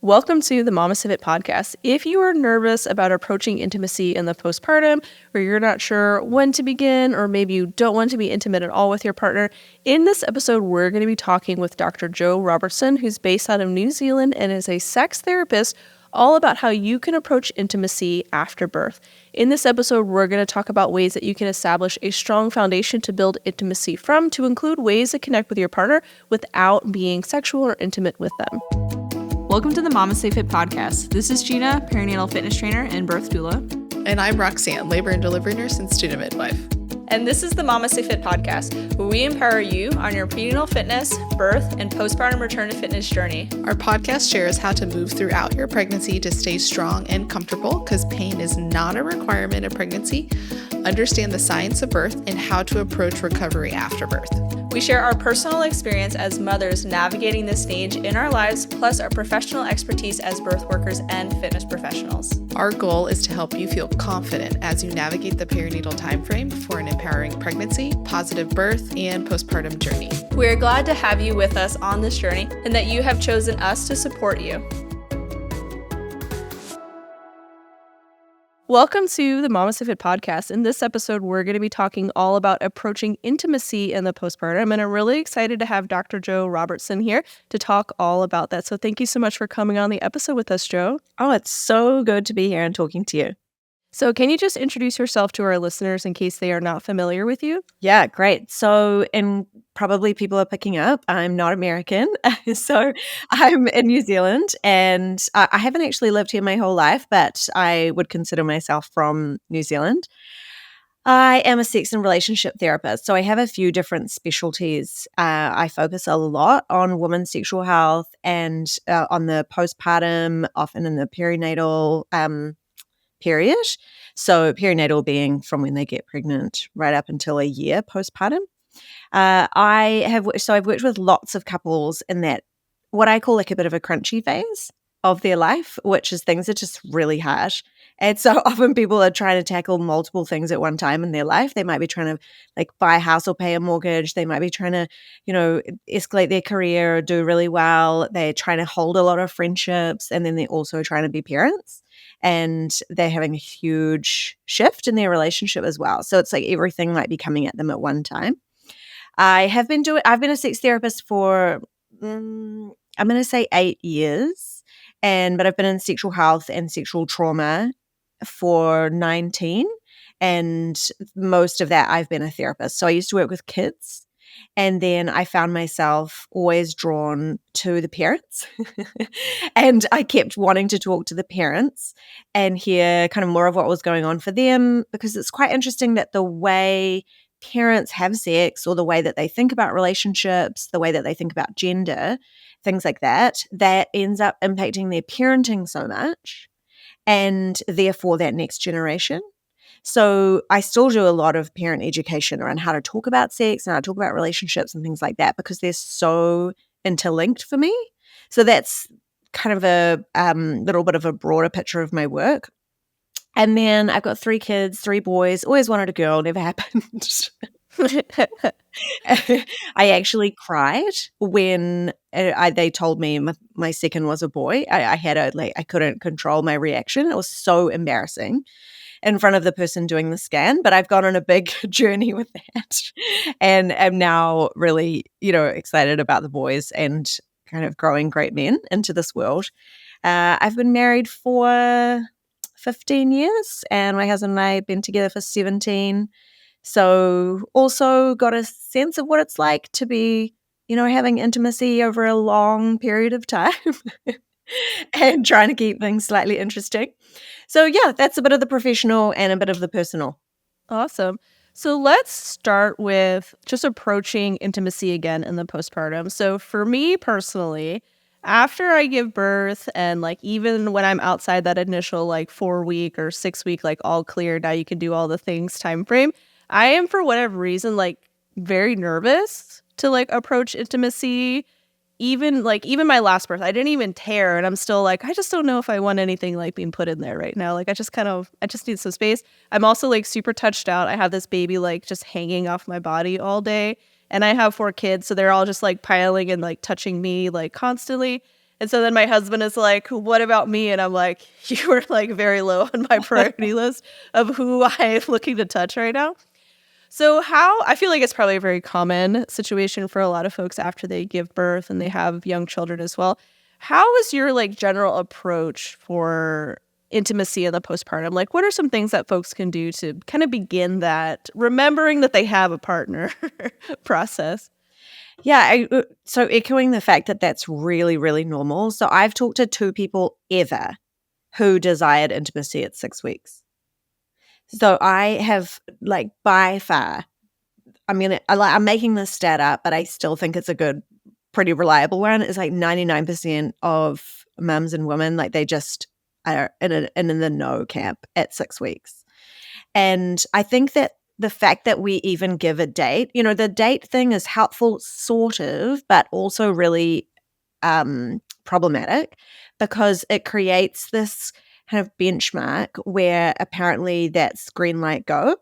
Welcome to the MamasteFit podcast. If you are nervous about approaching intimacy in the postpartum, or you're not sure when to begin, or maybe you don't want to be intimate at all with your partner, in this episode, we're going to be talking with Dr. Jo Robertson, who's based out of New Zealand and is a sex therapist, all about how you can approach intimacy after birth. In this episode, we're going to talk about ways that you can establish a strong foundation to build intimacy from, to include ways to connect with your partner without being sexual or intimate with them. Welcome to the MamasteFit podcast. This is Gina, perinatal fitness trainer and birth doula. And I'm Roxanne, labor and delivery nurse and student midwife. And this is the MamasteFit podcast, where we empower you on your prenatal fitness, birth, and postpartum return to fitness journey. Our podcast shares how to move throughout your pregnancy to stay strong and comfortable, because pain is not a requirement of pregnancy. Understand the science of birth and how to approach recovery after birth. We share our personal experience as mothers navigating this stage in our lives, plus our professional expertise as birth workers and fitness professionals. Our goal is to help you feel confident as you navigate the perinatal timeframe for an empowering pregnancy, positive birth, and postpartum journey. We are glad to have you with us on this journey and that you have chosen us to support you. Welcome to the MamasteFit podcast. In this episode, we're going to be talking all about approaching intimacy in the postpartum, and I'm really excited to have Dr. Jo Robertson here to talk all about that. So thank you so much for coming on the episode with us, Jo. Oh, it's so good to be here and talking to you. So can you just introduce yourself to our listeners in case they are not familiar with you? Yeah, great. So, and probably people are picking up, I'm not American. So I'm in New Zealand, and I haven't actually lived here my whole life, but I would consider myself from New Zealand. I am a sex and relationship therapist, so I have a few different specialties. I focus a lot on women's sexual health and on the postpartum, often in the perinatal period. So perinatal being from when they get pregnant right up until a year postpartum. I've worked with lots of couples in that what I call like a bit of a crunchy phase of their life, which is things are just really hard. And so often people are trying to tackle multiple things at one time in their life. They might be trying to like buy a house or pay a mortgage. They might be trying to, escalate their career or do really well. They're trying to hold a lot of friendships, and then they're also trying to be parents. And they're having a huge shift in their relationship as well. So it's like everything might be coming at them at one time. I've been a sex therapist for, I'm going to say 8 years. But I've been in sexual health and sexual trauma for 19. And most of that I've been a therapist. So I used to work with kids. And then I found myself always drawn to the parents. And I kept wanting to talk to the parents and hear kind of more of what was going on for them, because it's quite interesting that the way parents have sex, or the way that they think about relationships, the way that they think about gender, things like that, that ends up impacting their parenting so much, and therefore that next generation. So I still do a lot of parent education around how to talk about sex and how to talk about relationships and things like that, because they're so interlinked for me. So that's kind of a little bit of a broader picture of my work. And then I've got 3 kids, 3 boys, always wanted a girl, never happened. I actually cried when they told me my second was a boy. I couldn't control my reaction. It was so embarrassing in front of the person doing the scan, but I've gone on a big journey with that, and am now really, excited about the boys and kind of growing great men into this world. I've been married for 15 years, and my husband and I have been together for 17. So also got a sense of what it's like to be, having intimacy over a long period of time and trying to keep things slightly interesting. So yeah, that's a bit of the professional and a bit of the personal. Awesome. So let's start with just approaching intimacy again in the postpartum. So for me personally, after I give birth, and like even when I'm outside that initial like 4-week or 6-week, like all clear, now you can do all the things time frame, I am for whatever reason like very nervous to like approach intimacy. Even my last birth, I didn't even tear, and I'm still like, I just don't know if I want anything like being put in there right now. Like I just need some space. I'm also like super touched out. I have this baby like just hanging off my body all day, and I have 4 kids, so they're all just like piling and like touching me like constantly. And so then my husband is like, what about me? And I'm like, you were like very low on my priority list of who I'm looking to touch right now. So I feel like it's probably a very common situation for a lot of folks after they give birth and they have young children as well. How is your like general approach for intimacy in the postpartum? Like, what are some things that folks can do to kind of begin that remembering that they have a partner process? Yeah, so echoing the fact that that's really, really normal. So I've talked to 2 people ever who desired intimacy at 6 weeks. So I have, like, by far, I'm making this stat up, but I still think it's a good, pretty reliable one. It's like 99% of mums and women, like they just are in the no camp at 6 weeks. And I think that the fact that we even give a date, the date thing is helpful, sort of, but also really problematic because it creates this kind of benchmark where apparently that's green light go.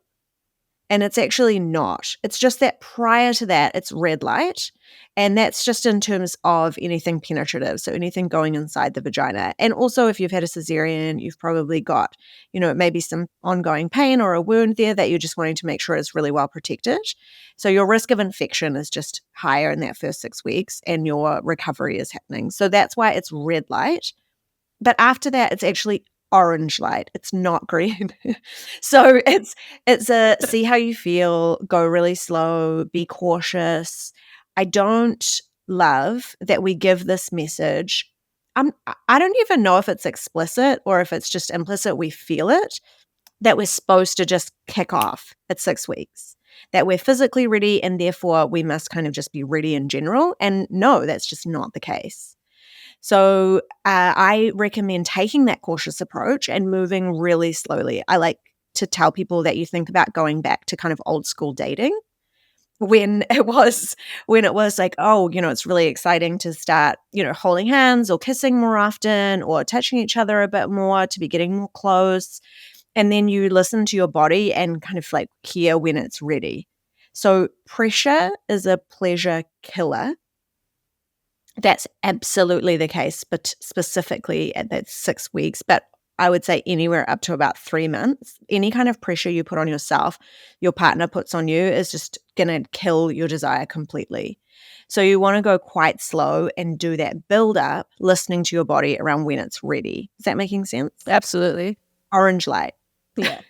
And it's actually not. It's just that prior to that, it's red light. And that's just in terms of anything penetrative, so anything going inside the vagina. And also, if you've had a cesarean, you've probably got, maybe some ongoing pain or a wound there that you're just wanting to make sure is really well protected. So your risk of infection is just higher in that first 6 weeks and your recovery is happening. So that's why it's red light. But after that, it's actually orange light. It's not green. So it's a see how you feel, go really slow, be cautious. I don't love that we give this message. I don't even know if it's explicit or if it's just implicit. We feel it, that we're supposed to just kick off at 6 weeks, that we're physically ready and therefore we must kind of just be ready in general. And no, that's just not the case. So I recommend taking that cautious approach and moving really slowly. I like to tell people that you think about going back to kind of old school dating when it was like, oh, it's really exciting to start, holding hands or kissing more often or touching each other a bit more, to be getting more close. And then you listen to your body and kind of like hear when it's ready. So pressure is a pleasure killer. That's absolutely the case, but specifically at that 6 weeks. But I would say anywhere up to about 3 months, any kind of pressure you put on yourself, your partner puts on you, is just going to kill your desire completely. So you want to go quite slow and do that build up, listening to your body around when it's ready. Is that making sense? Absolutely. Orange light. Yeah.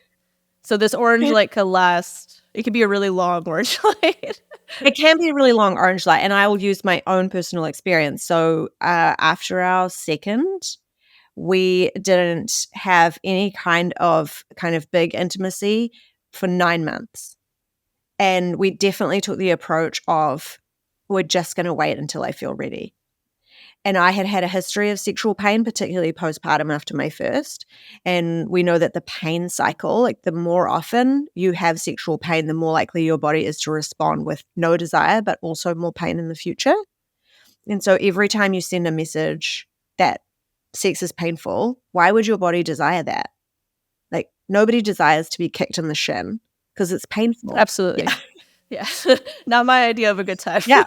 So this orange light could last, it could be a really long orange light. It can be a really long orange light, and I will use my own personal experience. So after our second, we didn't have any kind of big intimacy for 9 months. And we definitely took the approach of, we're just going to wait until I feel ready. And I had a history of sexual pain, particularly postpartum after my first. And we know that the pain cycle, like the more often you have sexual pain, the more likely your body is to respond with no desire, but also more pain in the future. And so every time you send a message that sex is painful, why would your body desire that? Like, nobody desires to be kicked in the shin because it's painful. Absolutely. Yeah. Not my idea of a good time. Yeah.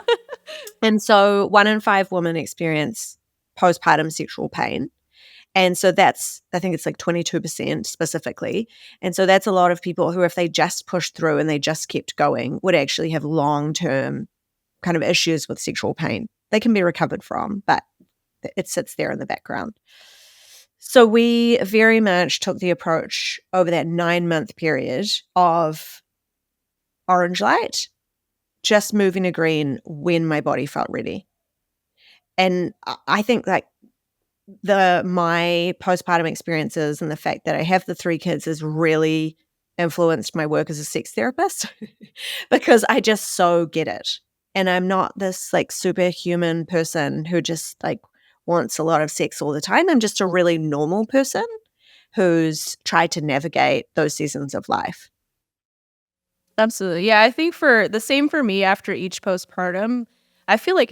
And so 1 in 5 women experience postpartum sexual pain. And so that's, I think it's like 22% specifically. And so that's a lot of people who, if they just pushed through and they just kept going, would actually have long-term kind of issues with sexual pain. They can be recovered from, but it sits there in the background. So we very much took the approach over that 9-month period of orange light, just moving to green when my body felt ready. And I think like my postpartum experiences and the fact that I have the 3 kids has really influenced my work as a sex therapist because I just so get it. And I'm not this like superhuman person who just like wants a lot of sex all the time. I'm just a really normal person who's tried to navigate those seasons of life. Absolutely. Yeah, I think the same for me after each postpartum. I feel like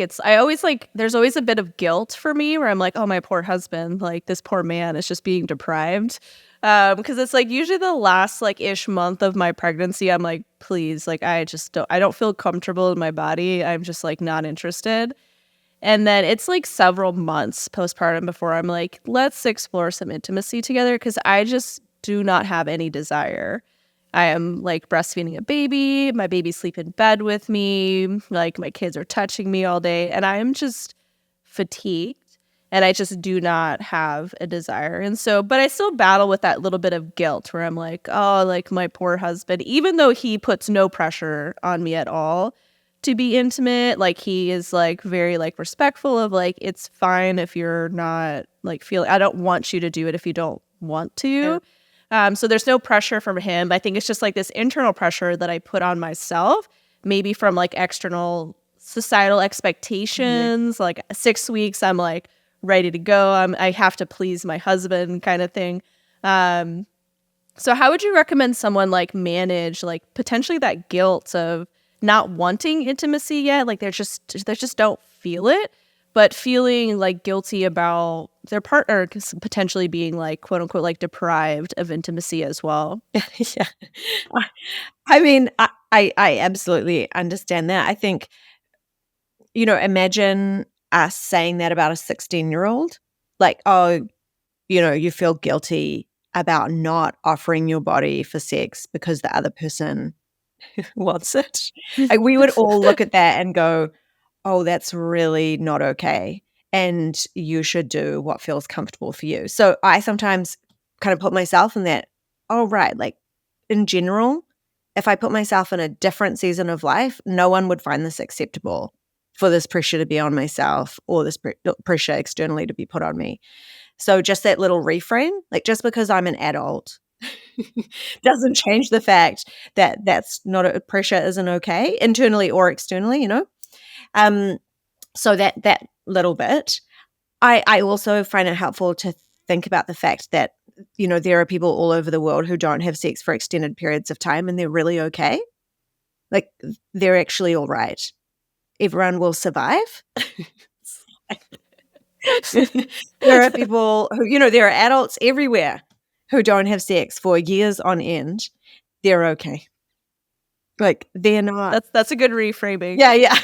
there's always a bit of guilt for me where I'm like, oh, my poor husband, like this poor man is just being deprived. Because it's like usually the last like ish month of my pregnancy, I'm like, please, like I don't feel comfortable in my body. I'm just like not interested. And then it's like several months postpartum before I'm like, let's explore some intimacy together, because I just do not have any desire. I am like breastfeeding a baby. My baby sleep in bed with me. Like my kids are touching me all day, and I am just fatigued, and I just do not have a desire. And so, but I still battle with that little bit of guilt where I'm like, oh, like my poor husband, even though he puts no pressure on me at all to be intimate, like he is like very like respectful of like, it's fine if you're not like feeling, I don't want you to do it if you don't want to. Yeah. So there's no pressure from him. I think it's just like this internal pressure that I put on myself, maybe from like external societal expectations. Like 6 weeks, I'm like ready to go. I have to please my husband, kind of thing. So how would you recommend someone like manage like potentially that guilt of not wanting intimacy yet? Like they just don't feel it, but feeling like guilty about their partner potentially being like quote unquote like deprived of intimacy as well. Yeah. I mean, I absolutely understand that. I think, imagine us saying that about a 16-year-old, like, oh, you feel guilty about not offering your body for sex because the other person wants it. Like, we would all look at that and go, oh, that's really not okay. And you should do what feels comfortable for you. So I sometimes kind of put myself in that, oh, right. Like in general, if I put myself in a different season of life, no one would find this acceptable for this pressure to be on myself or this pressure externally to be put on me. So just that little reframe, like just because I'm an adult doesn't change the fact that that's not a pressure isn't okay internally or externally, so that little bit. I also find it helpful to think about the fact that, there are people all over the world who don't have sex for extended periods of time and they're really okay. Like they're actually all right. Everyone will survive. There are people who, there are adults everywhere who don't have sex for years on end. They're okay. Like they're not. That's a good reframing. Yeah.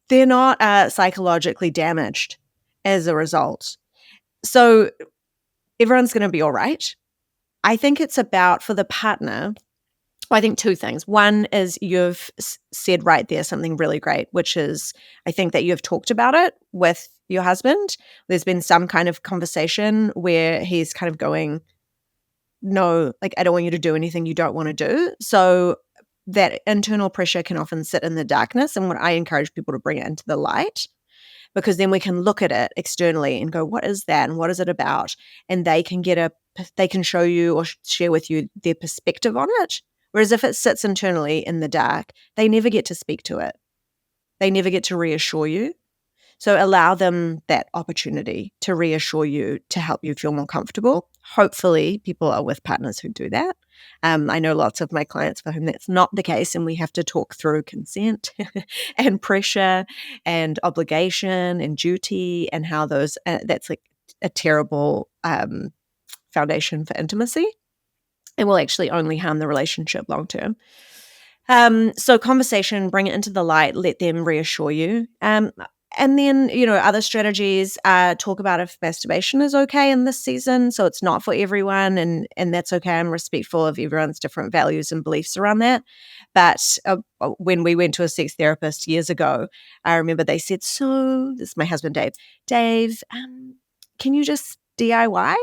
They're not psychologically damaged as a result. So everyone's going to be all right. I think it's about for the partner. Well, I think two things. One is you've said right there something really great, which is I think that you've talked about it with your husband. There's been some kind of conversation where he's kind of going, no, like I don't want you to do anything you don't want to do. So that internal pressure can often sit in the darkness. And what I encourage people to bring it into the light, because then we can look at it externally and go, what is that? And what is it about? And they can show you or share with you their perspective on it. Whereas if it sits internally in the dark, they never get to speak to it. They never get to reassure you. So allow them that opportunity to reassure you, to help you feel more comfortable. Hopefully people are with partners who do that. I know lots of my clients for whom that's not the case, and we have to talk through consent and pressure and obligation and duty and how those, that's like a terrible foundation for intimacy and will actually only harm the relationship long term. So conversation, bring it into the light, let them reassure you. And then, other strategies, talk about if masturbation is okay in this season. So it's not for everyone, and that's okay. I'm respectful of everyone's different values and beliefs around that. But when we went to a sex therapist years ago, I remember they said, so this is my husband, Dave, can you just DIY?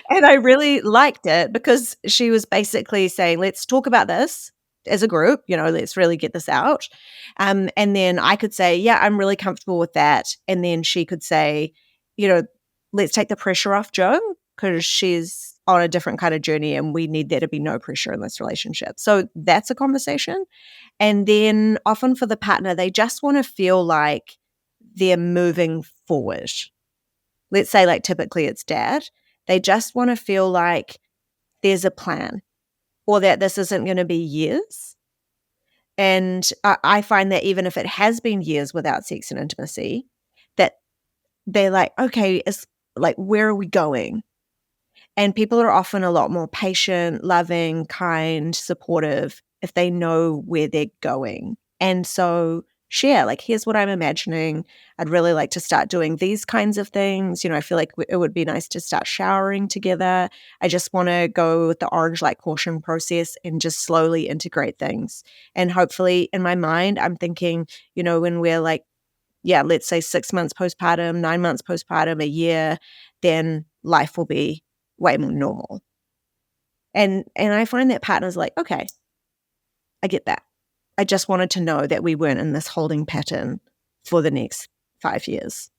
And I really liked it because she was basically saying, let's talk about this as a group, let's really get this out. And then I could say, yeah, I'm really comfortable with that. And then she could say, let's take the pressure off Jo because she's on a different kind of journey and we need there to be no pressure in this relationship. So that's a conversation. And then often for the partner, they just want to feel like they're moving forward. Let's say like typically it's dad. They just want to feel like there's a plan or that this isn't going to be years. And I find that even if it has been years without sex and intimacy, that they're like, okay, it's like, where are we going? And people are often a lot more patient, loving, kind, supportive if they know where they're going. And so share, like, here's what I'm imagining. I'd really like to start doing these kinds of things. I feel like it would be nice to start showering together. I just want to go with the orange light caution process and just slowly integrate things. And hopefully in my mind, I'm thinking, when we're like, let's say 6 months postpartum, 9 months postpartum, a year, then life will be way more normal. And I find that partners like, okay, I get that. I just wanted to know that we weren't in this holding pattern for the next 5 years,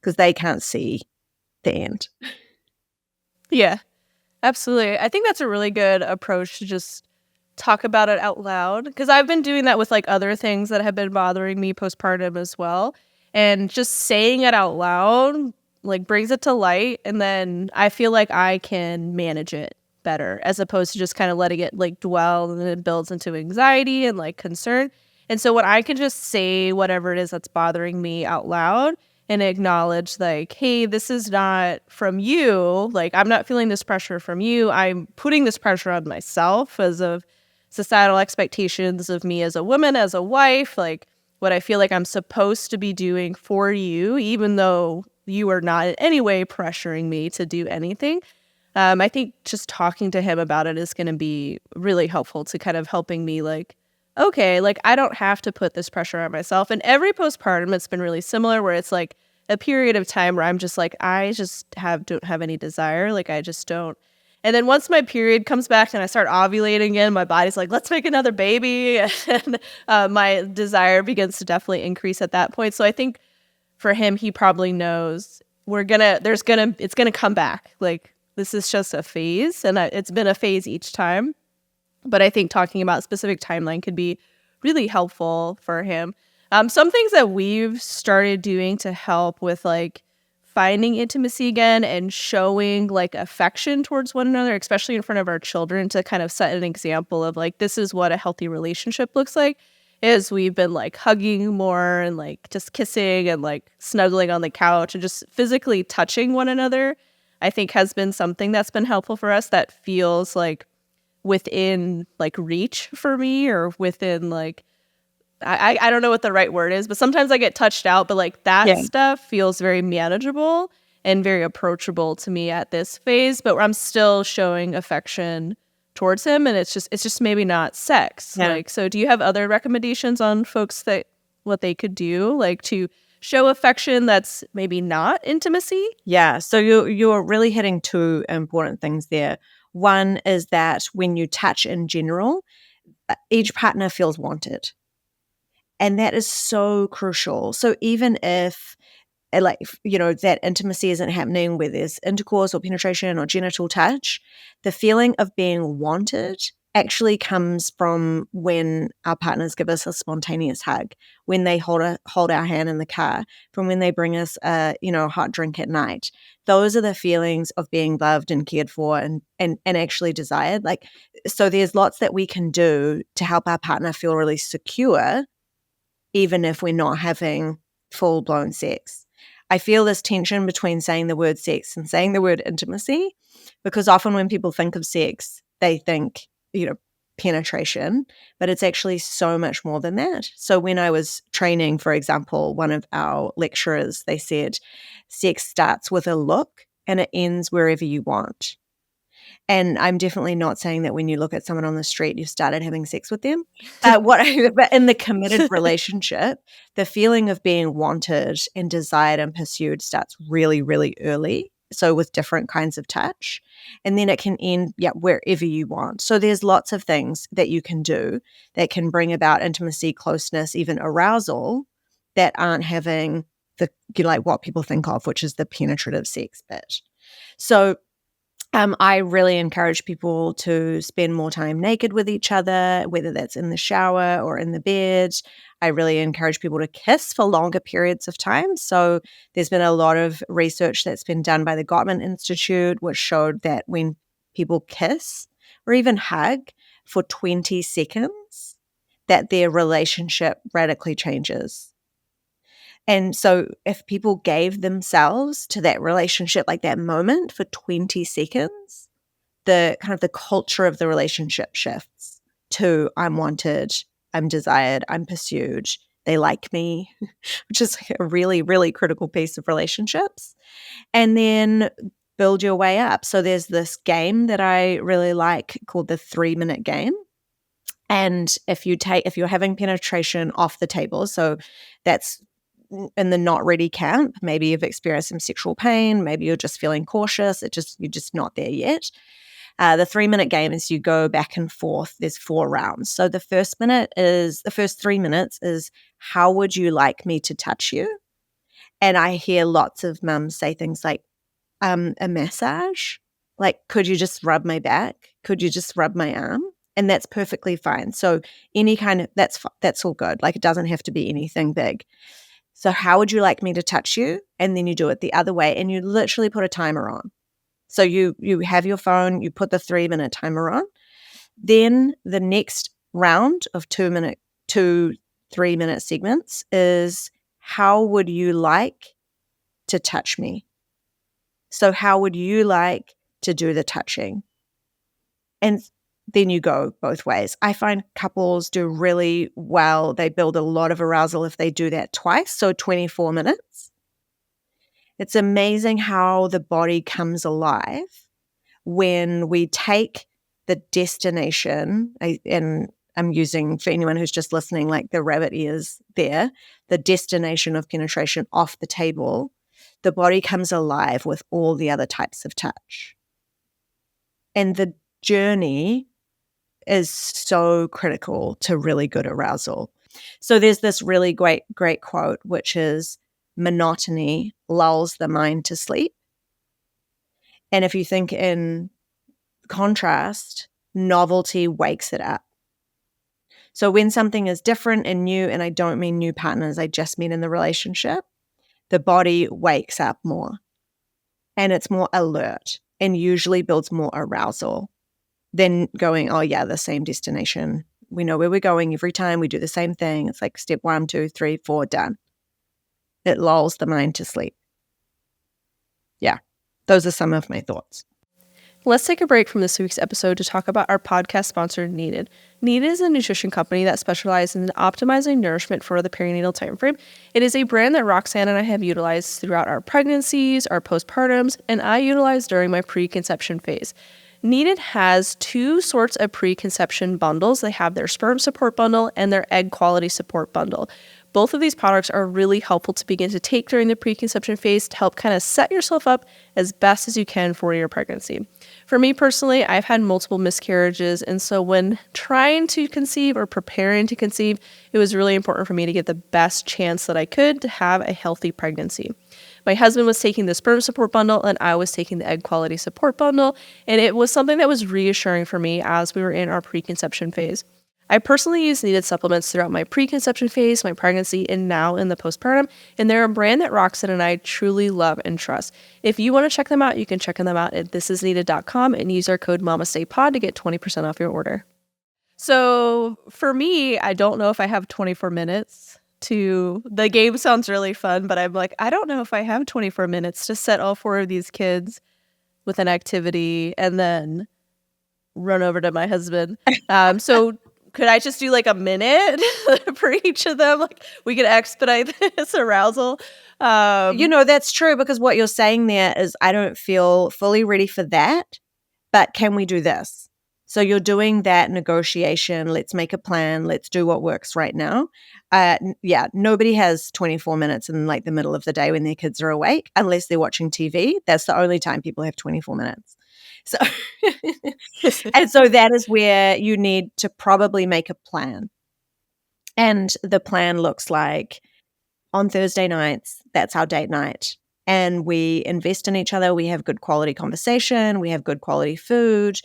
because they can't see the end. Yeah, absolutely. I think that's a really good approach to just talk about it out loud, because I've been doing that with like other things that have been bothering me postpartum as well. And just saying it out loud like brings it to light, and then I feel like I can manage it better, as opposed to just kind of letting it like dwell, and then it builds into anxiety and like concern. And so when I can just say whatever it is that's bothering me out loud and acknowledge like, hey, this is not from you, like I'm not feeling this pressure from you, I'm putting this pressure on myself as of societal expectations of me as a woman, as a wife, like what I feel like I'm supposed to be doing for you, even though you are not in any way pressuring me to do anything. I think just talking to him about it is going to be really helpful to kind of helping me like, okay, like I don't have to put this pressure on myself. And every postpartum, it's been really similar, where it's like a period of time where I'm just like, I just don't have any desire. Like I just don't. And then once my period comes back and I start ovulating again, my body's like, let's make another baby. And my desire begins to definitely increase at that point. So I think for him, he probably knows it's gonna come back. Like, this is just a phase, and it's been a phase each time. But I think talking about specific timeline could be really helpful for him. Some things that we've started doing to help with like finding intimacy again and showing like affection towards one another, especially in front of our children, to kind of set an example of like, this is what a healthy relationship looks like, is we've been like hugging more and like just kissing and like snuggling on the couch and just physically touching one another. I think has been something that's been helpful for us, that feels like within like reach for me, or within like, I don't know what the right word is, but sometimes I get touched out, but like that stuff feels very manageable and very approachable to me at this phase. But I'm still showing affection towards him, and it's just maybe not sex. Like, so do you have other recommendations on folks that what they could do like to show affection that's maybe not intimacy? Yeah, so you're really hitting two important things there. One is that when you touch in general, each partner feels wanted. And that is so crucial. So even if that intimacy isn't happening where there's intercourse or penetration or genital touch, the feeling of being wanted actually comes from when our partners give us a spontaneous hug, when they hold our hand in the car, from when they bring us a hot drink at night. Those are the feelings of being loved and cared for and actually desired. Like, so there's lots that we can do to help our partner feel really secure, even if we're not having full-blown sex. I feel this tension between saying the word sex and saying the word intimacy, because often when people think of sex, they think, penetration, but it's actually so much more than that. So when I was training, for example, one of our lecturers, they said, sex starts with a look and it ends wherever you want. And I'm definitely not saying that when you look at someone on the street, you started having sex with them. But in the committed relationship, the feeling of being wanted and desired and pursued starts really, really early. So with different kinds of touch. And then it can end wherever you want. So there's lots of things that you can do that can bring about intimacy, closeness, even arousal, that aren't having the what people think of, which is the penetrative sex bit. So I really encourage people to spend more time naked with each other, whether that's in the shower or in the bed. I really encourage people to kiss for longer periods of time. So there's been a lot of research that's been done by the Gottman Institute, which showed that when people kiss or even hug for 20 seconds, that their relationship radically changes. And so if people gave themselves to that relationship, like that moment for 20 seconds, the kind of the culture of the relationship shifts 2, I'm wanted, I'm desired, I'm pursued, they like me, which is a really, really critical piece of relationships. And then build your way up. So there's this game that I really like called the 3-minute game. And if you're having penetration off the table, so that's in the not ready camp, maybe you've experienced some sexual pain, maybe you're just feeling cautious, you're just not there yet. The 3-minute game is you go back and forth. There's 4 rounds. So the first 3 minutes is, how would you like me to touch you? And I hear lots of mums say things like, a massage, like, could you just rub my back? Could you just rub my arm? And that's perfectly fine. So any kind of, that's all good. Like, it doesn't have to be anything big. So how would you like me to touch you? And then you do it the other way, and you literally put a timer on. So you have your phone, you put the 3-minute timer on. Then the next round of 2 3-minute segments is, how would you like to touch me? So how would you like to do the touching? And then you go both ways. I find couples do really well. They build a lot of arousal if they do that twice, so 24 minutes. It's amazing how the body comes alive when we take the destination, and I'm using, for anyone who's just listening, like the rabbit ears there, the destination of penetration off the table. The body comes alive with all the other types of touch. And the journey is so critical to really good arousal. So there's this really great quote, which is, monotony lulls the mind to sleep. And if you think in contrast, novelty wakes it up. So when something is different and new, and I don't mean new partners, I just mean in the relationship, the body wakes up more and it's more alert and usually builds more arousal than going, oh yeah, the same destination. We know where we're going every time. We do the same thing. It's like step 1, 2, 3, 4, done. It lulls the mind to sleep. Yeah, those are some of my thoughts. Let's take a break from this week's episode to talk about our podcast sponsor, Needed. Needed is a nutrition company that specializes in optimizing nourishment for the perinatal timeframe. It is a brand that Roxanne and I have utilized throughout our pregnancies, our postpartums, and I utilized during my preconception phase. Needed has 2 sorts of preconception bundles. They have their sperm support bundle and their egg quality support bundle. Both of these products are really helpful to begin to take during the preconception phase to help kind of set yourself up as best as you can for your pregnancy. For me personally, I've had multiple miscarriages, and so when trying to conceive or preparing to conceive, it was really important for me to get the best chance that I could to have a healthy pregnancy. My husband was taking the sperm support bundle and I was taking the egg quality support bundle, and it was something that was reassuring for me as we were in our preconception phase. I personally use Needed supplements throughout my preconception phase, my pregnancy, and now in the postpartum, and they're a brand that Roxanne and I truly love and trust. If you want to check them out, you can check them out at thisisneeded.com and use our code MamastePod to get 20% off your order. So for me, I don't know if I have 24 minutes to, the game sounds really fun, but I'm like, I don't know if I have 24 minutes to set all 4 of these kids with an activity and then run over to my husband. So could I just do like a minute for each of them? Like, we could expedite this arousal. That's true, because what you're saying there is, I don't feel fully ready for that, but can we do this? So you're doing that negotiation. Let's make a plan. Let's do what works right now. Nobody has 24 minutes in like the middle of the day when their kids are awake, unless they're watching TV. That's the only time people have 24 minutes. So, and so that is where you need to probably make a plan. And the plan looks like, on Thursday nights, that's our date night. And we invest in each other. We have good quality conversation. We have good quality food.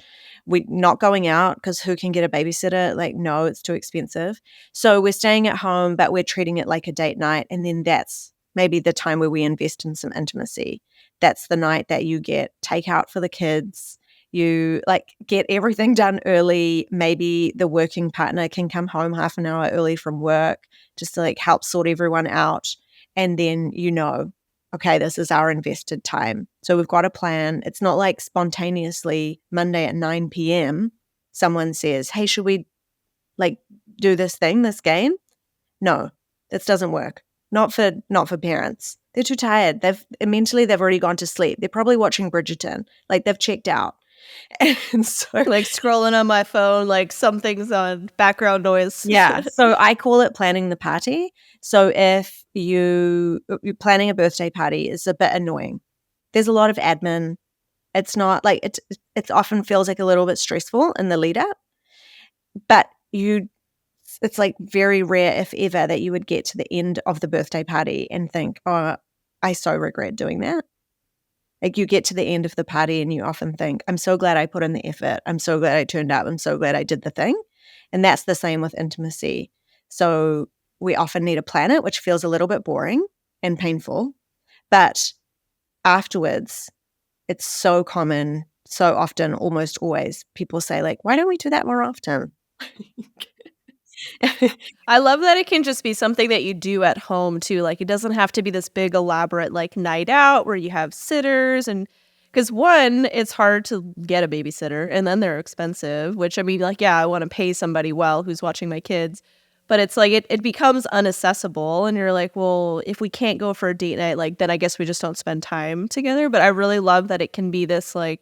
We're not going out because who can get a babysitter? Like, no, it's too expensive. So we're staying at home, but we're treating it like a date night. And then that's maybe the time where we invest in some intimacy. That's the night that you get takeout for the kids. You like get everything done early. Maybe the working partner can come home half an hour early from work just to like help sort everyone out. And then, okay, this is our invested time. So we've got a plan. It's not like spontaneously Monday at 9 p.m. someone says, hey, should we like do this game. No, this doesn't work. Not for parents. They're too tired. They've already gone to sleep. They're probably watching Bridgerton. Like they've checked out. And so like scrolling on my phone, like something's on background noise. yeah. So I call it planning the party. So if you're planning a birthday party, it's a bit annoying. There's a lot of admin. It's not like it often feels like a little bit stressful in the lead up, but it's like very rare, if ever, that you would get to the end of the birthday party and think, oh, I so regret doing that. Like you get to the end of the party and you often think, I'm so glad I put in the effort. I'm so glad I turned up. I'm so glad I did the thing. And that's the same with intimacy. So we often need to plan it, which feels a little bit boring and painful. But afterwards, it's so common, so often, almost always, people say like, why don't we do that more often? I love that it can just be something that you do at home too. Like it doesn't have to be this big elaborate like night out where you have sitters, and because one, it's hard to get a babysitter and then they're expensive, which I mean like, yeah, I want to pay somebody well who's watching my kids, but it's like it becomes unaccessible and you're like, well, if we can't go for a date night, like then I guess we just don't spend time together. But I really love that it can be this like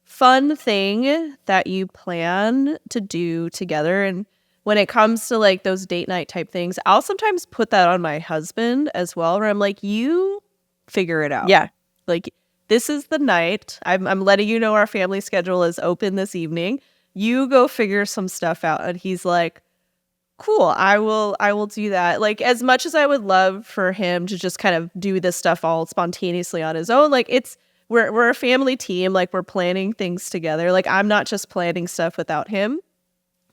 fun thing that you plan to do together. And when it comes to like those date night type things, I'll sometimes put that on my husband as well, where I'm like, you figure it out. Yeah. Like this is the night. I'm letting you know our family schedule is open this evening. You go figure some stuff out. And he's like, cool, I will do that. Like as much as I would love for him to just kind of do this stuff all spontaneously on his own, like we're a family team, like we're planning things together. Like I'm not just planning stuff without him.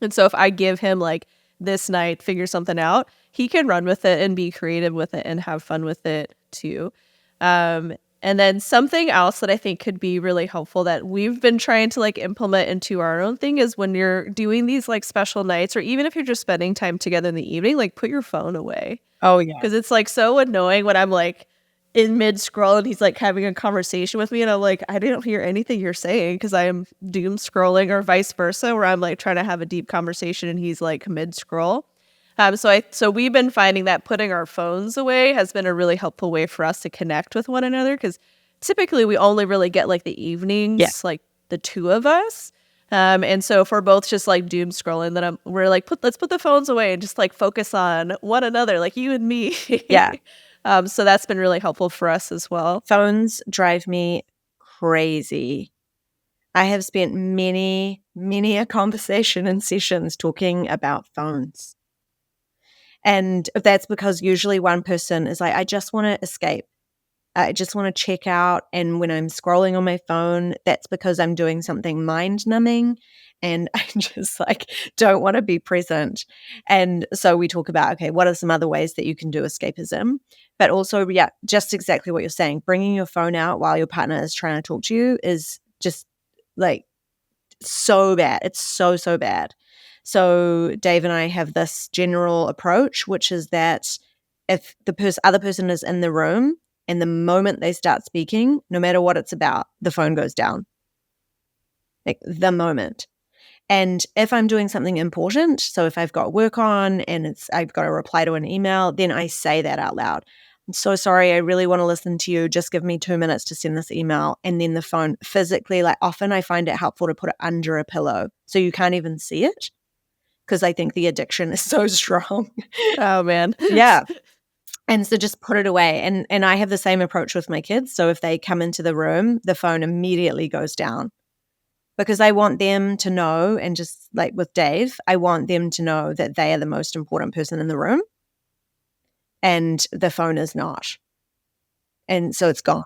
And so if I give him like this night, figure something out, he can run with it and be creative with it and have fun with it too. And then something else that I think could be really helpful that we've been trying to like implement into our own thing is when you're doing these like special nights, or even if you're just spending time together in the evening, like put your phone away. Oh yeah. Because it's like so annoying when I'm like in mid scroll and he's like having a conversation with me and I'm like, I didn't hear anything you're saying because I am doom scrolling, or vice versa, where I'm like trying to have a deep conversation and he's like mid scroll. So we've been finding that putting our phones away has been a really helpful way for us to connect with one another, because typically we only really get like the evenings, like the two of us. And so if we're both just like doom scrolling, then we're like, let's put the phones away and just like focus on one another, like you and me. Yeah. So that's been really helpful for us as well. Phones drive me crazy. I have spent many a conversation and sessions talking about phones. And that's because usually one person is like, I just want to escape. I just want to check out. And when I'm scrolling on my phone, that's because I'm doing something mind numbing and I just like don't want to be present. And so we talk about, okay, what are some other ways that you can do escapism? But also, yeah, just exactly what you're saying. Bringing your phone out while your partner is trying to talk to you is just like so bad. It's so bad. So Dave and I have this general approach, which is that if the other person is in the room and the moment they start speaking, no matter what it's about, the phone goes down. Like the moment. And if I'm doing something important, so if I've got work on and I've got to reply to an email, then I say that out loud. I'm so sorry, I really want to listen to you. Just give me 2 minutes to send this email. And then the phone physically, like often I find it helpful to put it under a pillow so you can't even see it, because I think the addiction is so strong. Oh, man. Yeah. And so just put it away. And I have the same approach with my kids. So if they come into the room, the phone immediately goes down, because I want them to know, and just like with Dave, I want them to know that they are the most important person in the room and the phone is not. And so it's gone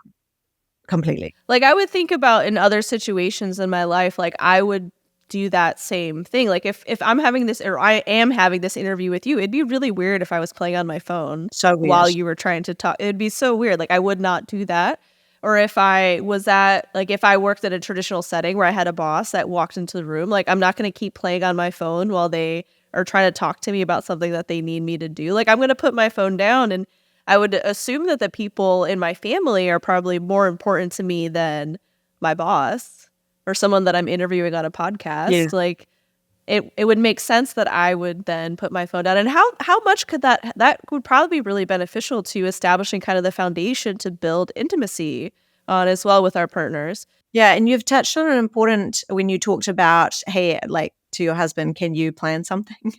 completely. Like I would think about in other situations in my life, like I would do that same thing. Like if I'm having this, or I am having this interview with you, it'd be really weird if I was playing on my phone while you were trying to talk. It'd be so weird. Like I would not do that. Or if I was if I worked at a traditional setting where I had a boss that walked into the room, like I'm not going to keep playing on my phone while they are trying to talk to me about something that they need me to do. Like I'm going to put my phone down, and I would assume that the people in my family are probably more important to me than my boss or someone that I'm interviewing on a podcast. Yeah. Like it would make sense that I would then put my phone down. And how much could that would probably be really beneficial to establishing kind of the foundation to build intimacy on as well with our partners. Yeah, and you've touched on an important when you talked about, hey, like to your husband, can you plan something?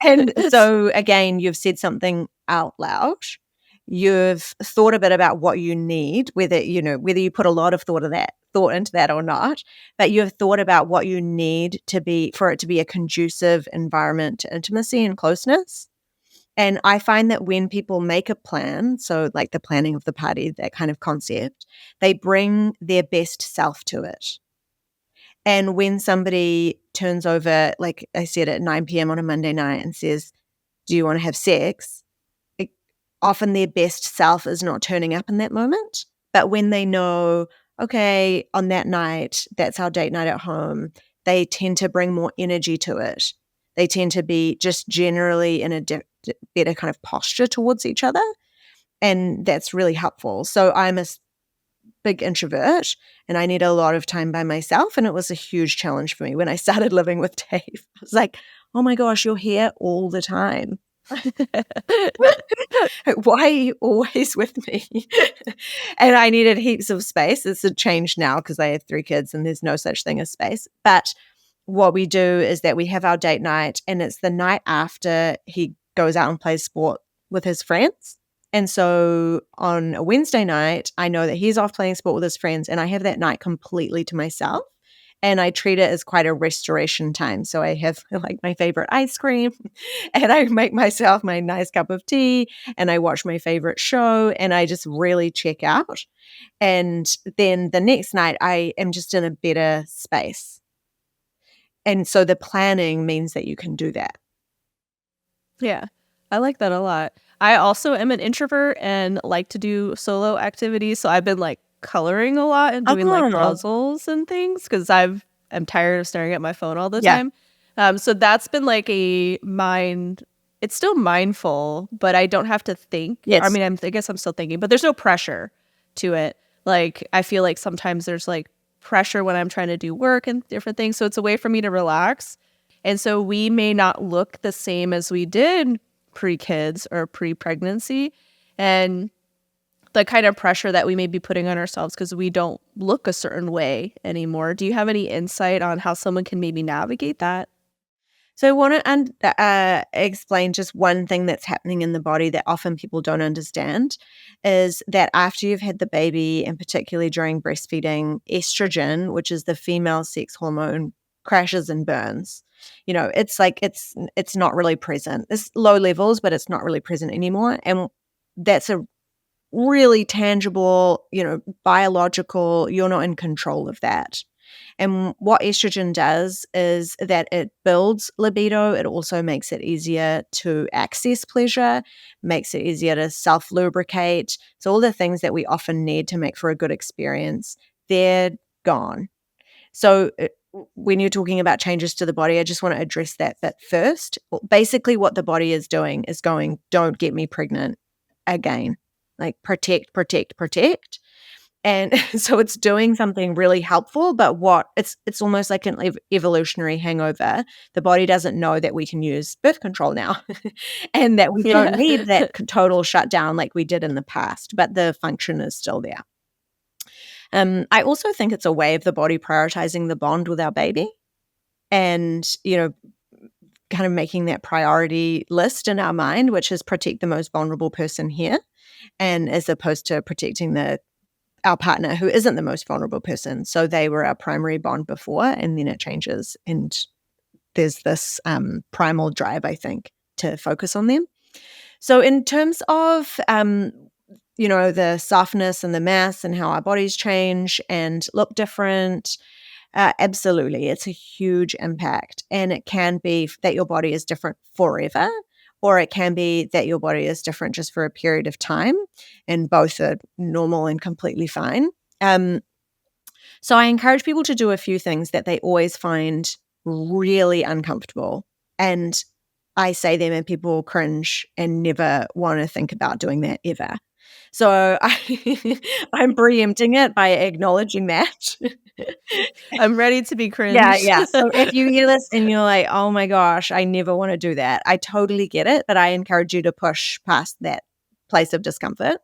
And so again, you've said something out loud. You've thought a bit about what you need, whether you put a lot of thought into that or not, but you've thought about what you need for it to be a conducive environment to intimacy and closeness. And I find that when people make a plan, so like the planning of the party, that kind of concept, they bring their best self to it. And when somebody turns over, like I said, at 9 p.m. on a Monday night and says, do you want to have sex? Often their best self is not turning up in that moment. But when they know, okay, on that night, that's our date night at home, they tend to bring more energy to it. They tend to be just generally in a better kind of posture towards each other. And that's really helpful. So I'm a big introvert and I need a lot of time by myself. And it was a huge challenge for me when I started living with Dave. I was like, oh my gosh, you're here all the time. Why are you always with me? And I needed heaps of space. It's a change now because I have 3 kids and there's no such thing as space. But what we do is that we have our date night and it's the night after he goes out and plays sport with his friends. And so on a Wednesday night, I know that he's off playing sport with his friends and I have that night completely to myself. And I treat it as quite a restoration time. So I have like my favorite ice cream and I make myself my nice cup of tea and I watch my favorite show and I just really check out. And then the next night I am just in a better space. And so the planning means that you can do that. Yeah, I like that a lot. I also am an introvert and like to do solo activities. So I've been like coloring a lot and doing like puzzles and things because I'm tired of staring at my phone all the time. So that's been like it's still mindful, but I don't have to think. Yes. I mean, I guess I'm still thinking, but there's no pressure to it. Like I feel like sometimes there's like pressure when I'm trying to do work and different things. So it's a way for me to relax. And so we may not look the same as we did pre-kids or pre-pregnancy. And the kind of pressure that we may be putting on ourselves because we don't look a certain way anymore. Do you have any insight on how someone can maybe navigate that? So I want to explain just one thing that's happening in the body that often people don't understand is that after you've had the baby, and particularly during breastfeeding, estrogen, which is the female sex hormone, crashes and burns. You know, it's like it's not really present. It's low levels, but it's not really present anymore. And that's a really tangible, biological, you're not in control of that. And what estrogen does is that it builds libido. It also makes it easier to access pleasure, makes it easier to self-lubricate. So all the things that we often need to make for a good experience, they're gone. So when you're talking about changes to the body, I just want to address that bit first. Basically, what the body is doing is going, don't get me pregnant again. Like protect. And so it's doing something really helpful, but it's almost like an evolutionary hangover. The body doesn't know that we can use birth control now and that we don't need that total shutdown like we did in the past, but the function is still there. I also think it's a way of the body prioritizing the bond with our baby and, kind of making that priority list in our mind, which is protect the most vulnerable person here, and as opposed to protecting our partner who isn't the most vulnerable person. So they were our primary bond before, and then it changes. And there's this primal drive, I think, to focus on them. So in terms of, the softness and the mass and how our bodies change and look different, absolutely. It's a huge impact. And it can be that your body is different forever, or it can be that your body is different just for a period of time, and both are normal and completely fine. So I encourage people to do a few things that they always find really uncomfortable. And I say them and people cringe and never want to think about doing that ever. So I'm preempting it by acknowledging that. I'm ready to be Yeah, cringe. yeah. So if you hear this and you're like, "Oh my gosh, I never wanna do that," I totally get it, but I encourage you to push past that place of discomfort.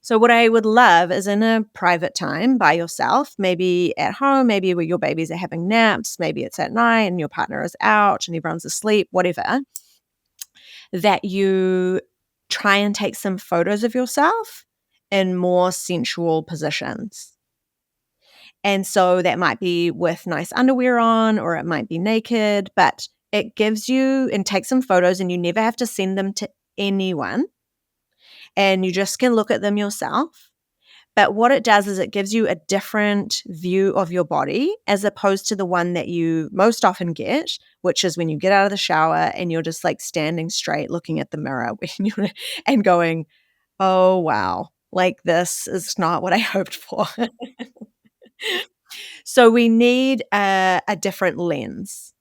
So what I would love is in a private time by yourself, maybe at home, maybe where your babies are having naps, maybe it's at night and your partner is out and everyone's asleep, whatever, that you try and take some photos of yourself in more sensual positions. And so that might be with nice underwear on, or it might be naked, but it gives you and take some photos, and you never have to send them to anyone. And you just can look at them yourself. But what it does is it gives you a different view of your body as opposed to the one that you most often get, which is when you get out of the shower and you're just like standing straight looking at the mirror and going, oh, wow, like this is not what I hoped for. So we need a different lens.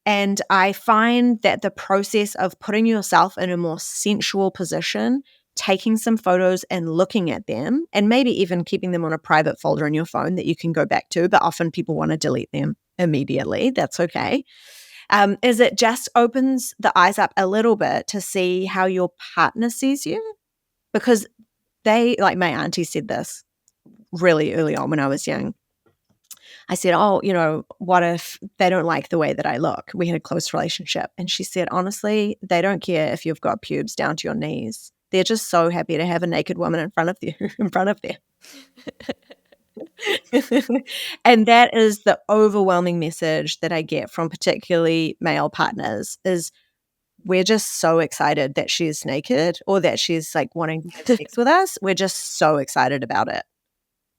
And I find that the process of putting yourself in a more sensual position, taking some photos and looking at them, and maybe even keeping them on a private folder in your phone that you can go back to, but often people want to delete them immediately. That's okay. Is it just opens the eyes up a little bit to see how your partner sees you? Because they, like my auntie said this really early on when I was young. I said, oh, what if they don't like the way that I look? We had a close relationship. And she said, honestly, they don't care if you've got pubes down to your knees. They're just so happy to have a naked woman in front of you, in front of them. And that is the overwhelming message that I get from particularly male partners is we're just so excited that she's naked or that she's like wanting to have sex with us. We're just so excited about it.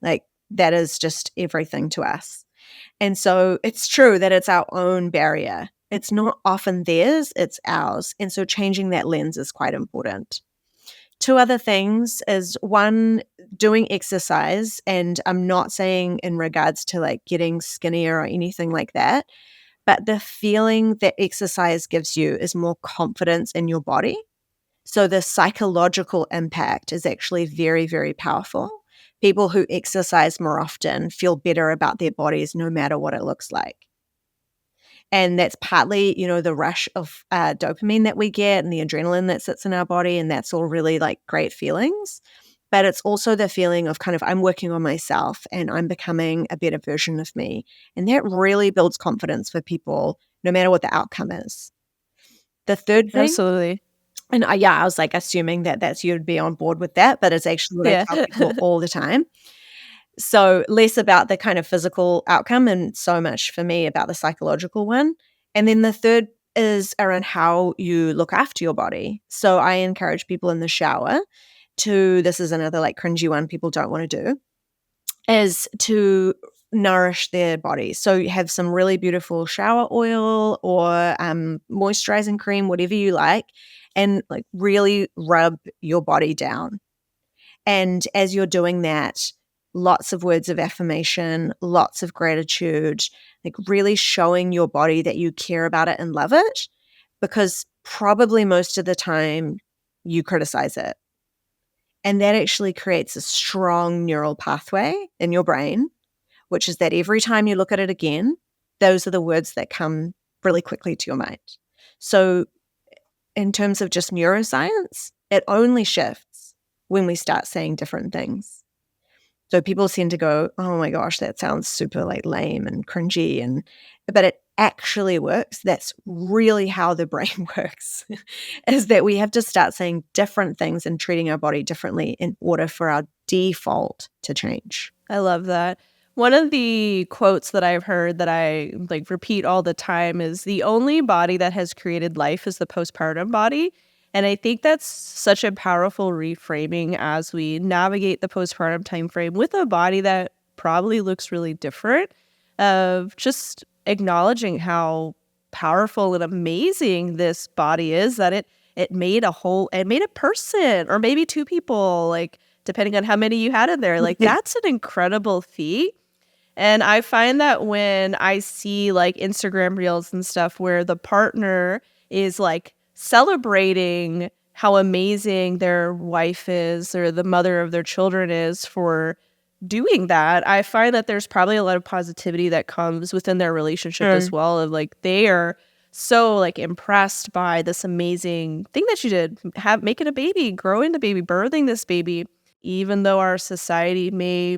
Like that is just everything to us. And so it's true that it's our own barrier. It's not often theirs, it's ours. And so changing that lens is quite important. Two other things is one, doing exercise. And I'm not saying in regards to like getting skinnier or anything like that, but the feeling that exercise gives you is more confidence in your body. So the psychological impact is actually very, very powerful. People who exercise more often feel better about their bodies no matter what it looks like. And that's partly, the rush of dopamine that we get and the adrenaline that sits in our body. And that's all really like great feelings. But it's also the feeling of kind of I'm working on myself and I'm becoming a better version of me. And that really builds confidence for people no matter what the outcome is. The third thing. Absolutely. And I was like assuming that you'd be on board with that, but it's actually what I tell people all the time. So less about the kind of physical outcome and so much for me about the psychological one. And then the third is around how you look after your body. So I encourage people in the shower this is another like cringy one people don't want to do, is to nourish their body. So you have some really beautiful shower oil or moisturizing cream, whatever you like, and like really rub your body down. And as you're doing that, lots of words of affirmation, lots of gratitude, like really showing your body that you care about it and love it, because probably most of the time you criticize it. And that actually creates a strong neural pathway in your brain, which is that every time you look at it again, those are the words that come really quickly to your mind. So in terms of just neuroscience, it only shifts when we start saying different things. So people tend to go, oh my gosh, that sounds super like lame and cringy, but it actually works. That's really how the brain works, is that we have to start saying different things and treating our body differently in order for our default to change. I love that. One of the quotes that I've heard that I like repeat all the time is the only body that has created life is the postpartum body. And I think that's such a powerful reframing as we navigate the postpartum timeframe with a body that probably looks really different, of just acknowledging how powerful and amazing this body is, that it made a person or maybe two people, like depending on how many you had in there. Like that's an incredible feat. And I find that when I see like Instagram reels and stuff where the partner is like celebrating how amazing their wife is or the mother of their children is for doing that, I find that there's probably a lot of positivity that comes within their relationship as well, of like they are so like impressed by this amazing thing that you did, making a baby, growing the baby, birthing this baby, even though our society may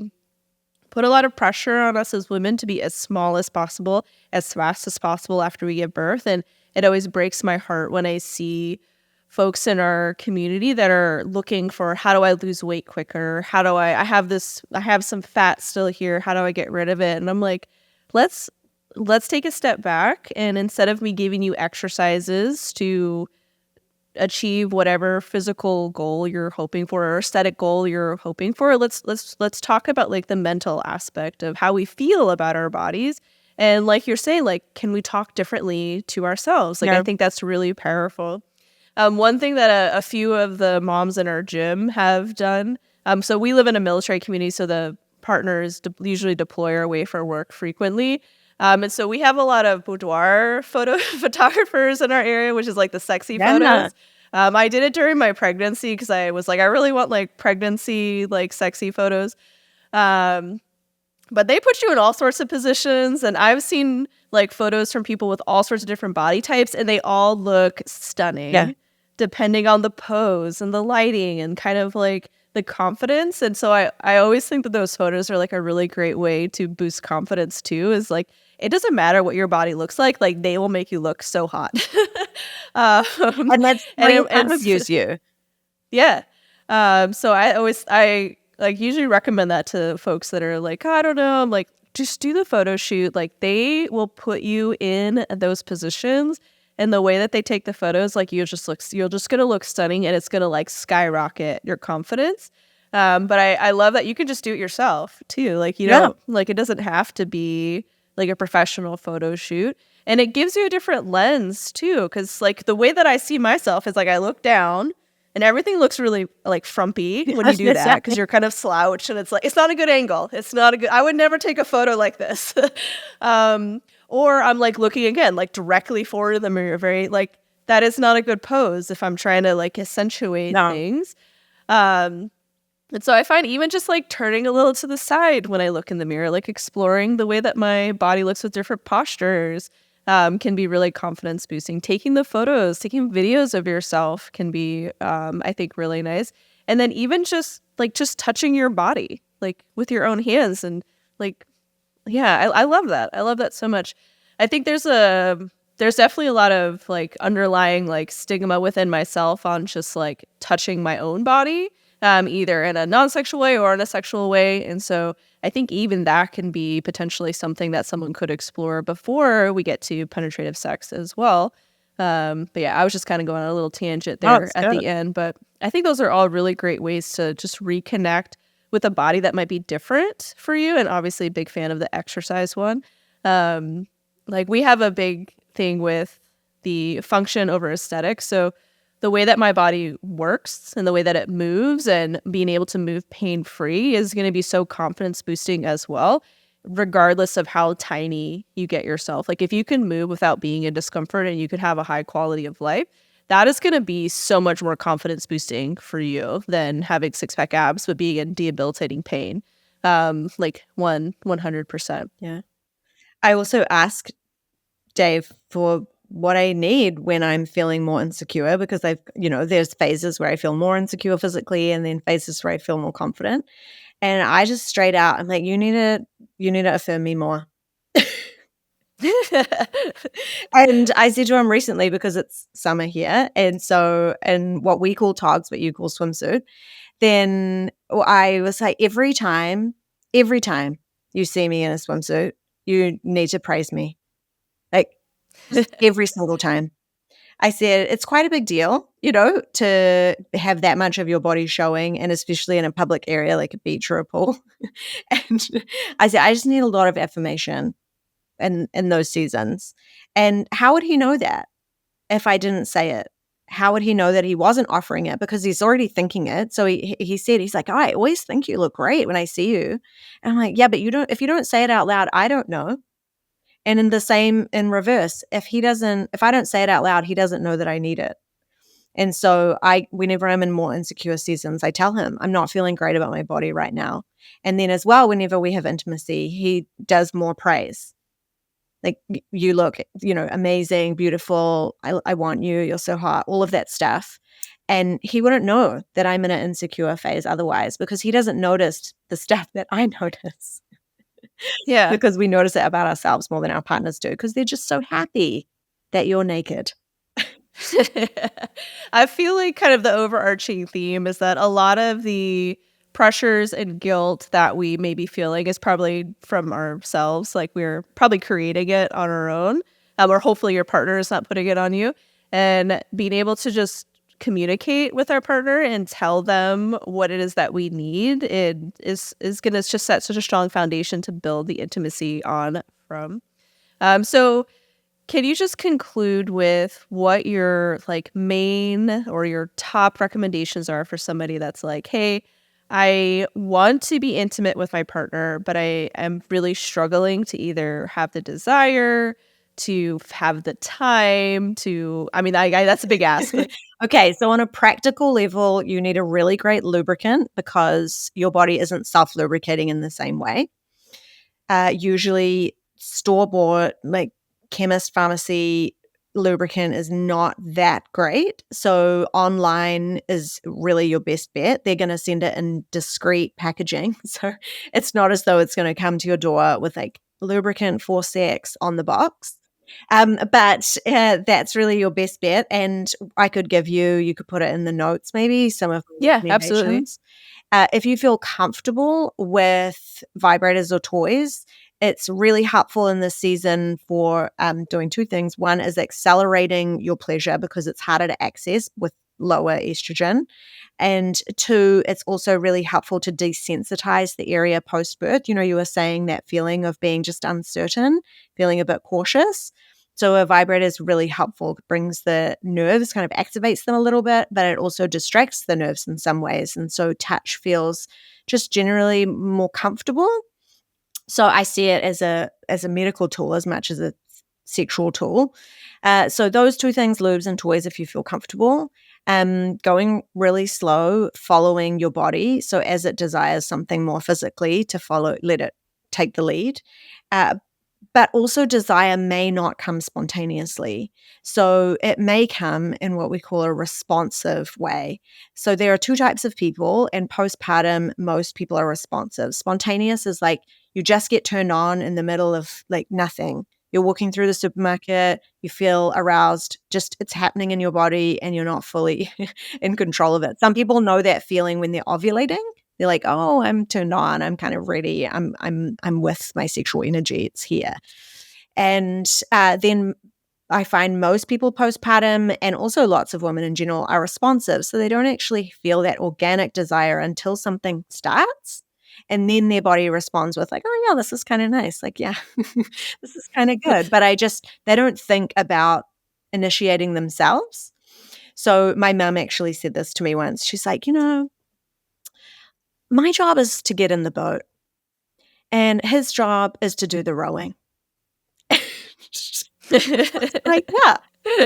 put a lot of pressure on us as women to be as small as possible, as fast as possible after we give birth. And it always breaks my heart when I see folks in our community that are looking for, how do I lose weight quicker? How do I have some fat still here. How do I get rid of it? And I'm like, let's take a step back. And instead of me giving you exercises to achieve whatever physical goal you're hoping for or aesthetic goal you're hoping for, let's talk about like the mental aspect of how we feel about our bodies. And like you're saying, like, can we talk differently to ourselves? Like, I think that's really powerful. One thing that a few of the moms in our gym have done, so we live in a military community, so the partners usually deploy away for work frequently. And so we have a lot of boudoir photographers in our area, which is like the sexy photos. I did it during my pregnancy because I was like, I really want like pregnancy, like sexy photos. But they put you in all sorts of positions, and I've seen like photos from people with all sorts of different body types, and they all look stunning, depending on the pose and the lighting and kind of like the confidence. And so I always think that those photos are like a really great way to boost confidence too, is like, it doesn't matter what your body looks like they will make you look so hot. And that's and abuse you. Yeah. So I like usually recommend that to folks that are like, oh, I don't know. I'm like, just do the photo shoot. Like they will put you in those positions, and the way that they take the photos, like you're just going to look stunning, and it's going to like skyrocket your confidence. But I love that you can just do it yourself too. Like, you know, like it doesn't have to be like a professional photo shoot. And it gives you a different lens too. Because like the way that I see myself is like I look down and everything looks really like frumpy when you do that, because you're kind of slouched, and it's like, it's not a good angle. I would never take a photo like this. Or I'm like looking again, like directly forward in the mirror. Very like, that is not a good pose if I'm trying to like accentuate things. And so I find even just like turning a little to the side when I look in the mirror, like exploring the way that my body looks with different postures, can be really confidence boosting. Taking the photos, taking videos of yourself can be, I think, really nice. And then even just touching your body, like with your own hands, and like, yeah, I love that. I love that so much. I think there's definitely a lot of like underlying like stigma within myself on just like touching my own body, either in a non-sexual way or in a sexual way. And so I think even that can be potentially something that someone could explore before we get to penetrative sex as well. But yeah, I was just kind of going on a little tangent there at the end. But I think those are all really great ways to just reconnect with a body that might be different for you. And obviously a big fan of the exercise one. Like we have a big thing with the function over aesthetics. So the way that my body works and the way that it moves and being able to move pain-free is going to be so confidence boosting as well, regardless of how tiny you get yourself. Like if you can move without being in discomfort and you could have a high quality of life, that is going to be so much more confidence boosting for you than having six-pack abs but being in debilitating pain. Like 100%. Yeah. I also ask Dave for what I need when I'm feeling more insecure, because there's phases where I feel more insecure physically and then phases where I feel more confident. And I just straight out, I'm like, you need to affirm me more. And I said to him recently, because it's summer here, and so, and what we call togs, what you call swimsuit, then I was like, every time you see me in a swimsuit, you need to praise me. Like, just every single time. I said, it's quite a big deal, to have that much of your body showing, and especially in a public area like a beach or a pool. And I said, I just need a lot of affirmation in those seasons. And how would he know that if I didn't say it? How would he know that he wasn't offering it? Because he's already thinking it. So he said, he's like, oh, I always think you look great when I see you. And I'm like, yeah, but if you don't say it out loud, I don't know. And in reverse, if I don't say it out loud, he doesn't know that I need it. And so whenever I'm in more insecure seasons, I tell him I'm not feeling great about my body right now. And then as well, whenever we have intimacy, he does more praise. Like, you look, amazing, beautiful. I want you. You're so hot. All of that stuff. And he wouldn't know that I'm in an insecure phase otherwise, because he doesn't notice the stuff that I notice. Yeah. Because we notice it about ourselves more than our partners do, because they're just so happy that you're naked. I feel like kind of the overarching theme is that a lot of the pressures and guilt that we may be feeling is probably from ourselves. Like, we're probably creating it on our own, or hopefully your partner is not putting it on you. And being able to just communicate with our partner and tell them what it is that we need, it is going to just set such a strong foundation to build the intimacy on from. So can you just conclude with what your main or your top recommendations are for somebody that's like, hey, I want to be intimate with my partner, but I am really struggling to either have the desire, to have the time, to, that's a big ask. Okay, so on a practical level, you need a really great lubricant, because your body isn't self-lubricating in the same way. Usually store-bought, like chemist, pharmacy lubricant is not that great. So online is really your best bet. They're going to send it in discreet packaging. So it's not as though it's going to come to your door with like lubricant for sex on the box. But that's really your best bet. And I could give you could put it in the notes, maybe some of the Yeah, absolutely. recommendations. If you feel comfortable with vibrators or toys, it's really helpful in this season for doing two things. One is accelerating your pleasure, because it's harder to access with lower estrogen. And two, it's also really helpful to desensitize the area post-birth. You were saying that feeling of being just uncertain, feeling a bit cautious. So a vibrator is really helpful. It brings the nerves, kind of activates them a little bit, but it also distracts the nerves in some ways. And so touch feels just generally more comfortable. So I see it as a medical tool as much as a sexual tool. So those two things, lubes and toys, if you feel comfortable. Going really slow, following your body. So as it desires something more physically, to follow, let it take the lead. But also desire may not come spontaneously. So it may come in what we call a responsive way. So there are two types of people. In postpartum, most people are responsive. Spontaneous is like you just get turned on in the middle of like nothing. You're walking through the supermarket, you feel aroused, just it's happening in your body and you're not fully in control of it. Some people know that feeling when they're ovulating. They're like, oh, I'm turned on. I'm kind of ready. I'm with my sexual energy. It's here. And then I find most people postpartum, and also lots of women in general, are responsive. So they don't actually feel that organic desire until something starts. And then their body responds with like, oh yeah, this is kind of nice. Like, yeah, this is kind of good. But they don't think about initiating themselves. So my mum actually said this to me once. She's like, my job is to get in the boat, and his job is to do the rowing. Like, yeah,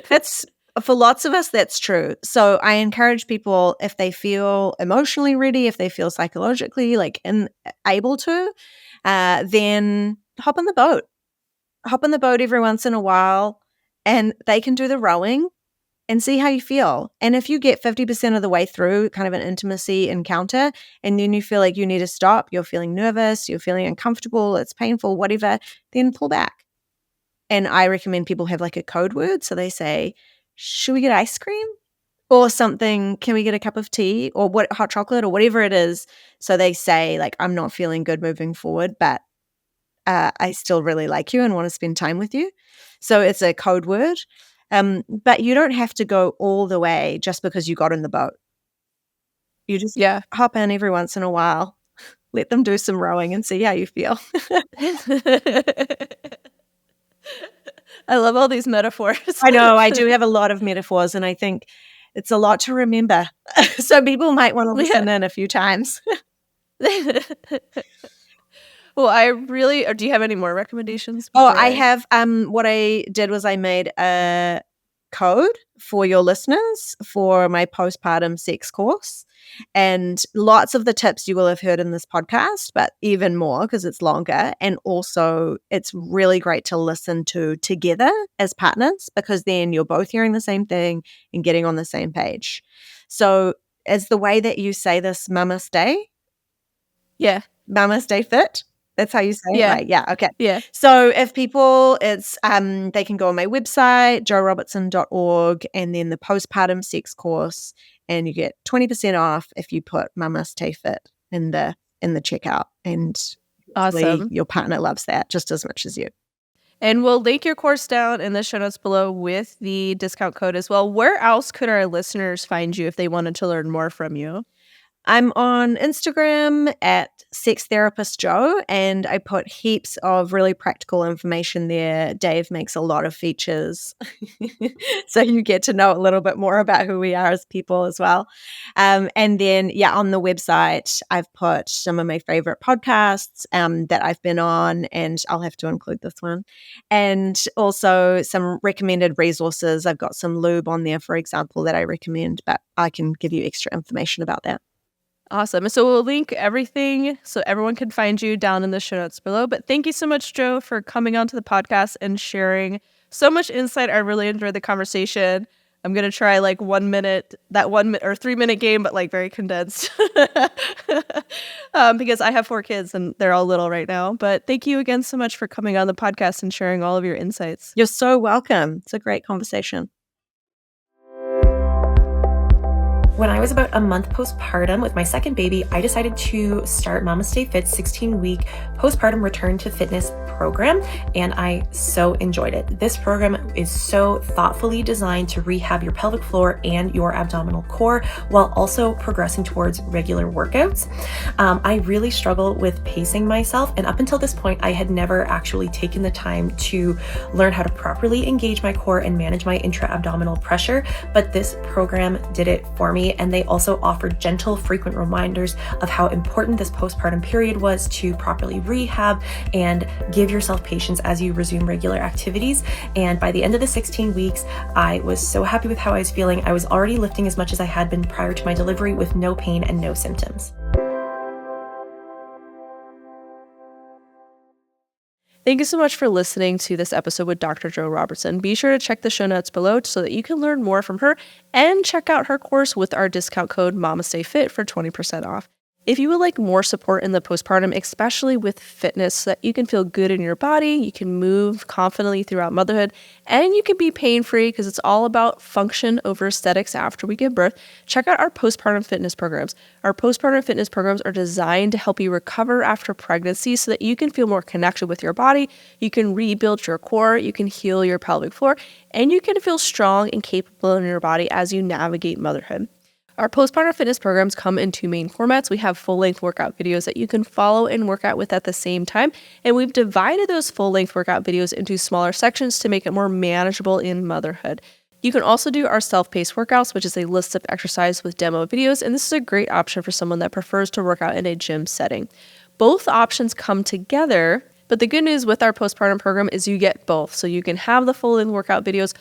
that's for lots of us, that's true. So I encourage people, if they feel emotionally ready, if they feel psychologically able to, then hop in the boat. Hop in the boat every once in a while, and they can do the rowing and see how you feel. And if you get 50% of the way through kind of an intimacy encounter, and then you feel like you need to stop, you're feeling nervous, you're feeling uncomfortable, it's painful, whatever, then pull back. And I recommend people have like a code word. So they say, should we get ice cream or something? Can we get a cup of tea or hot chocolate or whatever it is? So they say like, I'm not feeling good moving forward, but I still really like you and want to spend time with you. So it's a code word. But you don't have to go all the way just because you got in the boat. You just hop in every once in a while, let them do some rowing and see how you feel. I love all these metaphors. I know, I do have a lot of metaphors, and I think it's a lot to remember. So people might want to listen in a few times. Well, do you have any more recommendations? I have, what I did was I made a code for your listeners for my postpartum sex course. And lots of the tips you will have heard in this podcast, but even more because it's longer. And also, it's really great to listen to together as partners because then you're both hearing the same thing and getting on the same page. So, is the way that you say this Mamaste? Yeah. MamasteFit? That's how you say it, right? Yeah, okay. Yeah. So if people, it's they can go on my website, joerobertson.org, and then the postpartum sex course, and you get 20% off if you put MamasteFit in the checkout. And Awesome. your partner loves that just as much as you. And we'll link your course down in the show notes below with the discount code as well. Where else could our listeners find you if they wanted to learn more from you? I'm on Instagram at Sex Therapist Joe, and I put heaps of really practical information there. Dave makes a lot of features, so you get to know a little bit more about who we are as people as well. And then, on the website, I've put some of my favorite podcasts that I've been on, and I'll have to include this one. And also some recommended resources. I've got some lube on there, for example, that I recommend, but I can give you extra information about that. Awesome. So we'll link everything so everyone can find you down in the show notes below. But thank you so much, Joe, for coming onto the podcast and sharing so much insight. I really enjoyed the conversation. I'm going to try like 1 minute, that 1 minute or 3 minute game, but like very condensed because I have 4 kids and they're all little right now. But thank you again so much for coming on the podcast and sharing all of your insights. You're so welcome. It's a great conversation. When I was about a month postpartum with my second baby, I decided to start MamasteFit's 16-week postpartum return to fitness program, and I so enjoyed it. This program is so thoughtfully designed to rehab your pelvic floor and your abdominal core while also progressing towards regular workouts. I really struggle with pacing myself, and up until this point, I had never actually taken the time to learn how to properly engage my core and manage my intra-abdominal pressure, but this program did it for me. And they also offered gentle, frequent reminders of how important this postpartum period was to properly rehab and give yourself patience as you resume regular activities. And by the end of the 16 weeks, I was so happy with how I was feeling. I was already lifting as much as I had been prior to my delivery with no pain and no symptoms. Thank you so much for listening to this episode with Dr. Joe Robertson. Be sure to check the show notes below so that you can learn more from her and check out her course with our discount code MamasteFit for 20% off. If you would like more support in the postpartum, especially with fitness, so that you can feel good in your body, you can move confidently throughout motherhood, and you can be pain-free because it's all about function over aesthetics after we give birth, check out our postpartum fitness programs. Our postpartum fitness programs are designed to help you recover after pregnancy so that you can feel more connected with your body, you can rebuild your core, you can heal your pelvic floor, and you can feel strong and capable in your body as you navigate motherhood. Our postpartum fitness programs come in 2 main formats. We have full-length workout videos that you can follow and work out with at the same time, and we've divided those full-length workout videos into smaller sections to make it more manageable in motherhood. You can also do our self-paced workouts, which is a list of exercise with demo videos, and this is a great option for someone that prefers to work out in a gym setting. Both options come together, but the good news with our postpartum program is you get both. So you can have the full-length workout videos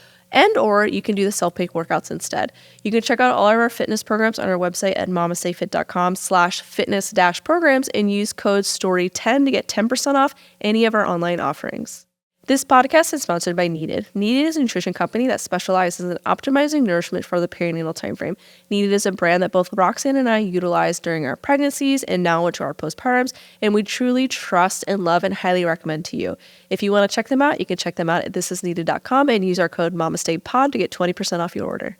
or you can do the self-paced workouts instead. You can check out all of our fitness programs on our website at mamastefit.com/fitness-programs and use code STORY10 to get 10% off any of our online offerings. This podcast is sponsored by Needed. Needed is a nutrition company that specializes in optimizing nourishment for the perinatal timeframe. Needed is a brand that both Roxanne and I utilized during our pregnancies and now into our postpartums, and we truly trust and love and highly recommend to you. If you want to check them out, you can check them out at thisisneeded.com and use our code MamastePod to get 20% off your order.